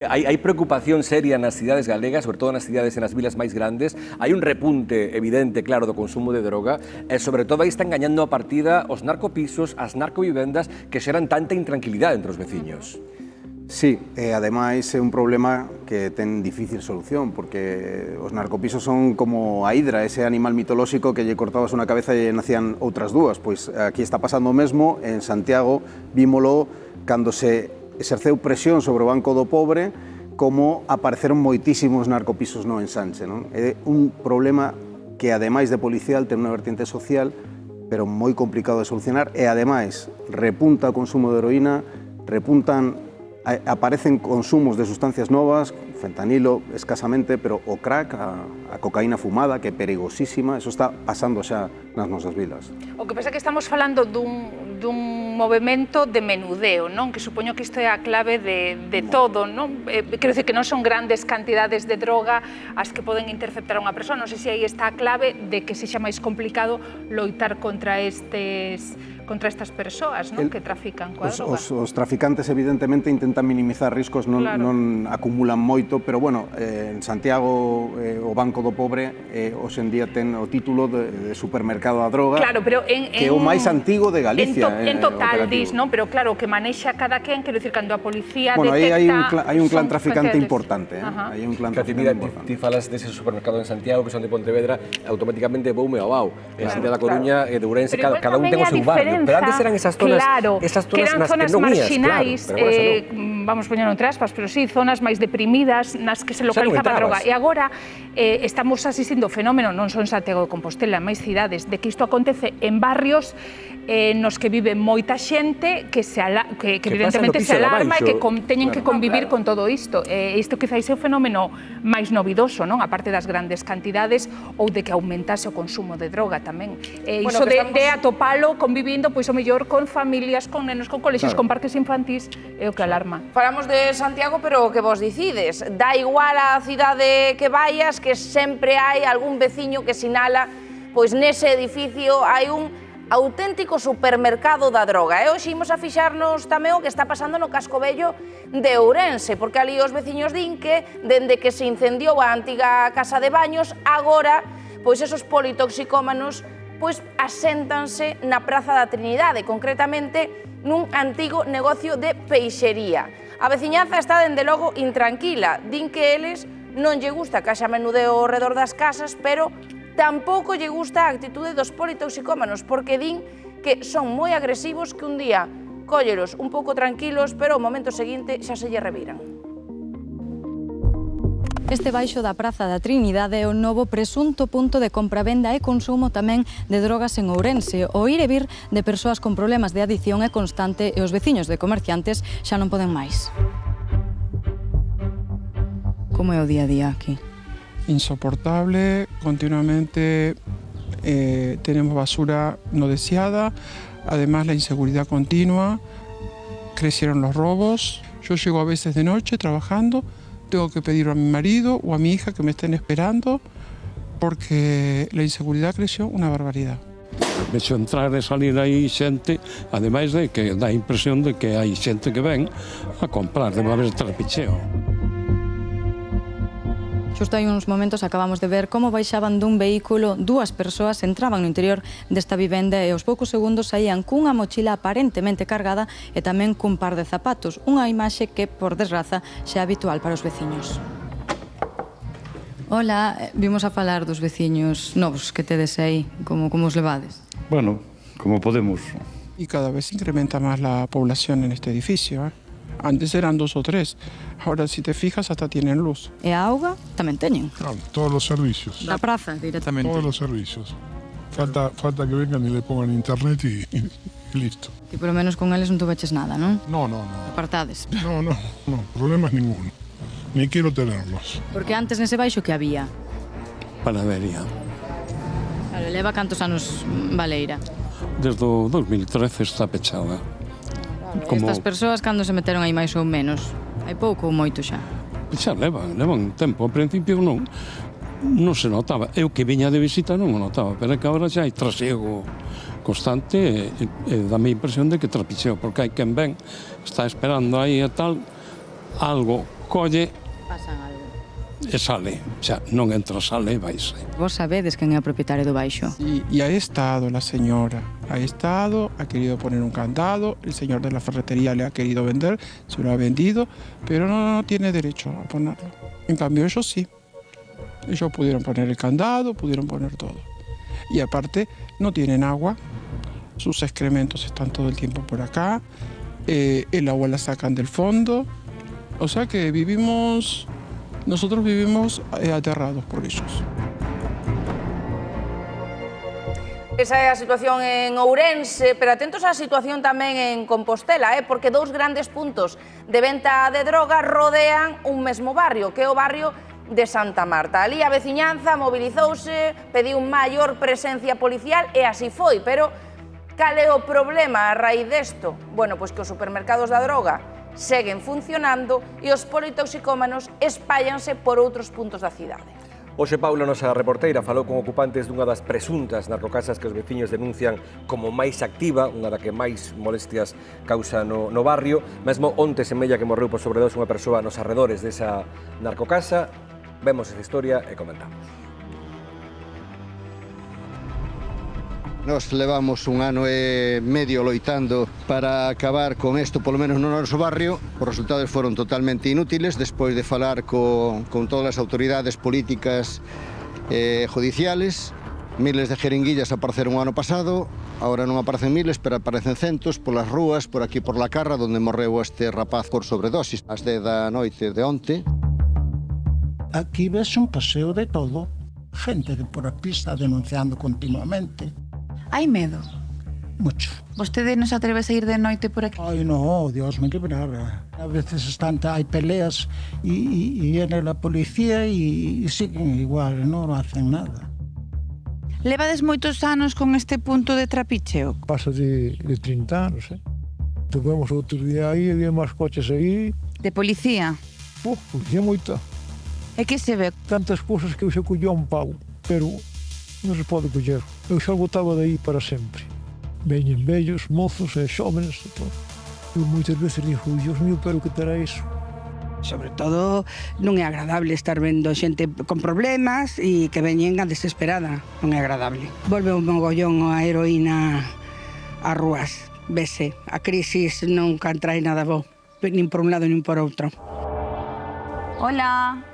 Hai preocupación seria nas cidades galegas, sobre todo nas cidades e nas vilas máis grandes. Hai un repunte evidente, claro, do consumo de droga e, sobre todo, aí están gañando a partida os narcopisos, as narcovivendas que xeran tanta intranquilidade entre os veciños. Sí, e ademais é un problema que ten difícil solución, porque os narcopisos son como a hidra, ese animal mitolóxico que lle cortabas unha cabeza e nacían outras dúas. Pois aquí está pasando o mesmo, en Santiago vímolo cando se exerceu presión sobre o Banco do Pobre, como apareceron moitísimos narcopisos no ensanche. É un problema que, ademais de policial, ten unha vertiente social, pero moi complicado de solucionar, e ademais repunta o consumo de heroína, aparecen consumos de sustancias novas, fentanilo escasamente, pero o crack, a cocaína fumada, que é perigosísima, eso está pasando xa nas nosas vilas. O que pasa é que estamos falando dun movimento de menudeo, non? Que supoño que isto é a clave de todo, non? Quero dicir que non son grandes cantidades de droga as que poden interceptar a unha persoa, non sei se aí está a clave de que sexa máis complicado loitar contra estas persoas, non? Que trafican coa droga. Os traficantes evidentemente intentan minimizar riscos, non acumulan moito, pero bueno, en Santiago o Banco do Pobre hoxe en día ten o título de supermercado da droga, que é o máis antigo de Galicia. En total, dis, non? Pero claro, que manexa cada quen, quero dicir, cando a policía detecta... Bueno, aí hai un clan traficante importante, hai un clan traficante importante. Ti falas dese supermercado en Santiago, que son de Pontevedra, automáticamente voume ao Bau. En Santiago da Coruña e de Ourense, cada un ten o seu barrio. Pero antes eran esas zonas nas que non ías, claro. Vamos poñendo entre aspas, pero sí, zonas máis deprimidas nas que se localizaba a droga. E agora estamos asistindo ao fenómeno, non só en Santiago de Compostela, máis cidades, de que isto acontece en barrios nos que vive moita xente que evidentemente se alarma e que teñen que convivir con todo isto. Isto quizás é o fenómeno máis novidoso, non? A parte das grandes cantidades ou de que aumentase o consumo de droga tamén. Iso de atopalo convivindo, pois o mellor con familias, con nenos, con colexios, con parques infantís, é o que alarma. Falamos de Santiago, pero o que vos dicides? Da igual a cidade que vayas, que sempre hai algún veciño que sinala, pois nese edificio hai un auténtico supermercado da droga. E hoxe imos a fixarnos tamén o que está pasando no casco vello de Ourense, porque ali os veciños din que, dende que se incendiou a antiga casa de baños, agora, pois esos politoxicómanos, pois aséntanse na Praza da Trinidade, concretamente nun antigo negocio de peixería. A veciñanza está, dende logo, intranquila. Din que eles non lle gusta que haxa menudeo ao redor das casas, pero tampouco lle gusta a actitude dos politoxicómanos, porque din que son moi agresivos, que un día cólleros un pouco tranquilos, pero ao momento seguinte xa se lle reviran. Este baixo da Praza da Trinidade é o novo presunto punto de compravenda e consumo tamén de drogas en Ourense. O ir e vir de persoas con problemas de adicción é constante e os veciños de comerciantes xa non poden máis. Como é o día a día aquí? Insoportable, continuamente tenemos basura no deseada, además la inseguridad continua, crecieron los robos. Yo llego a veces de noche trabajando, tengo que pedir a mi marido o a mi hija que me estén esperando porque la inseguridad creció una barbaridad. Vexo entrar e salir aí xente, ademais de que dá a impresión de que hai xente que ven a comprar, debe haber trapicheo. Xusto hai uns momentos acabamos de ver como baixaban dun vehículo dúas persoas, entraban no interior desta vivenda e aos poucos segundos saían cunha mochila aparentemente cargada e tamén cun par de zapatos, unha imaxe que, por desgraza, xa é habitual para os veciños. Hola, vimos a falar dos veciños novos que tedes aí, como os levades? Bueno, como podemos. Y cada vez incrementa más la población en este edificio, Antes eran 2 o 3, ahora si te fijas hasta tienen luz. E a auga tamén teñen. Claro, todos los servicios. Da praza, directamente. Todos los servicios. Falta que vengan y le pongan internet y listo. Y por lo menos con eles non tuveches nada, non? No. Apartades. No, problemas ninguno. Ni quiero tenerlos. Porque antes nese baixo que había? Panadería. Claro, leva cantos anos Valeira? Desde o 2013 está pechada. Estas persoas cando se meteron aí máis ou menos? Hai pouco ou moito xa? Xa levan tempo. Ao principio non se notaba. Eu que viña de visita non o notaba, pero é que agora xa hai trasiego constante e dame a impresión de que trapicheo, porque hai quen ven, está esperando aí e tal, algo colle Pasan algo. e sale. Xa, non entra, sale e vaise. Vos sabedes quen é o propietario do baixo? Y ha estado la señora, ha querido poner un candado, el señor de la ferretería le ha querido vender, se lo ha vendido, pero no tiene derecho a ponerlo. En cambio ellos sí. Ellos pudieron poner el candado, pudieron poner todo. Y aparte no tienen agua, sus excrementos están todo el tiempo por acá, el agua la sacan del fondo, o sea que nosotros vivimos aterrados por ellos. Esa é a situación en Ourense, pero atentos á situación tamén en Compostela, porque dous grandes puntos de venta de droga rodean un mesmo barrio, que é o barrio de Santa Marta. Ali a veciñanza mobilizouse, pediu maior presencia policial e así foi, pero cal é o problema a raíz desto? Bueno, pois que os supermercados da droga seguen funcionando e os politoxicómanos espállanse por outros puntos da cidade. Hoxe Paula, nosa reporteira, falou con ocupantes dunha das presuntas narcocasas que os veciños denuncian como máis activa, unha da que máis molestias causa no barrio. Mesmo onte semella que morreu por sobredosis unha persoa nos arredores desa narcocasa. Vemos esa historia e comentamos. Nos levamos un ano e medio loitando para acabar con isto, polo menos no noso barrio. Os resultados foron totalmente inútiles despois de falar con todas as autoridades políticas e judiciales. Miles de jeringuillas apareceron o ano pasado, agora non aparecen miles, pero aparecen centos polas rúas, por aquí por la Carra, onde morreu este rapaz por sobredosis, ás 10 da noite de onte. Aquí ves un paseo de todo, gente que por aquí está denunciando continuamente. Hai medo? Mucho. Vostede non se atreve a ir de noite por aquí? Ay, no, Dios me librara. A veces hay peleas y viene la policía y siguen igual, no hacen nada. Levades moitos anos con este punto de trapicheo? Pasa de 30 anos, Tuvemos outro día aí, había máis coches aí. De policía? Policía moita. E que se ve? Tantas cousas que eu xa collía un pau, pero non se pode coller. Eu xa botaba de aí para sempre. Veñen vellos, mozos e xóvenes e todo. Eu moitas veces digo, Dios mío, pero que terá iso? Sobre todo, non é agradable estar vendo xente con problemas e que veñen a desesperada. Non é agradable. Volve un mogollón a heroína ás rúas. Vese, a crisis nunca trae nada bo, nin por un lado nin por outro. Hola.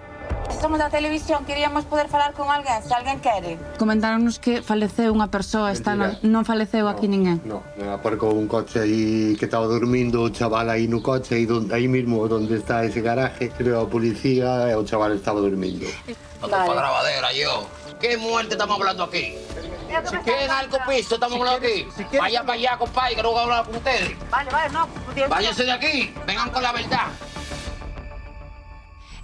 Somos da televisión, queríamos poder falar con alguén, se alguén quere. Comentáronos que faleceu unha persoa, non faleceu aquí ninguén. Non, aparcou un coche aí que estaba dormindo, o chaval aí no coche, aí mismo onde está ese garaje, creo a policía e o chaval estaba dormindo. No te pa' grabadera, yo. ¿Qué muerte estamos hablando aquí? ¿Qué narco piso estamos hablando aquí? Vaya para allá, compadre, que no voy a hablar con ustedes. Vale, no. Váyanse de aquí, vengan con la verdad.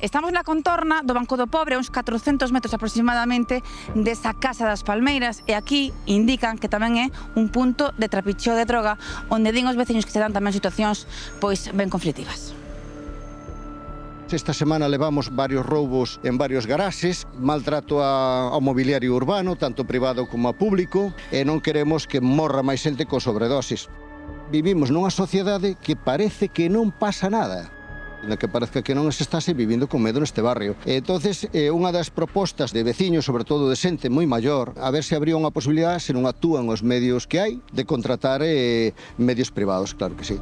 Estamos na contorna do Banco do Pobre, uns 400 metros aproximadamente desa Casa das Palmeiras, e aquí indican que tamén é un punto de trapicheo de droga, onde din os veciños que se dan tamén situacións pois ben conflitivas. Esta semana levamos varios roubos en varios garaxes, maltrato ao mobiliario urbano, tanto privado como a público, e non queremos que morra máis xente con sobredosis. Vivimos nunha sociedade que parece que non pasa nada, que parece que non se estase vivindo con medo neste barrio. Entonces, unha das propostas de veciños, sobre todo de xente moi maior, a ver se abría unha posibilidade, se non actúan os medios que hai, de contratar medios privados, claro que sí.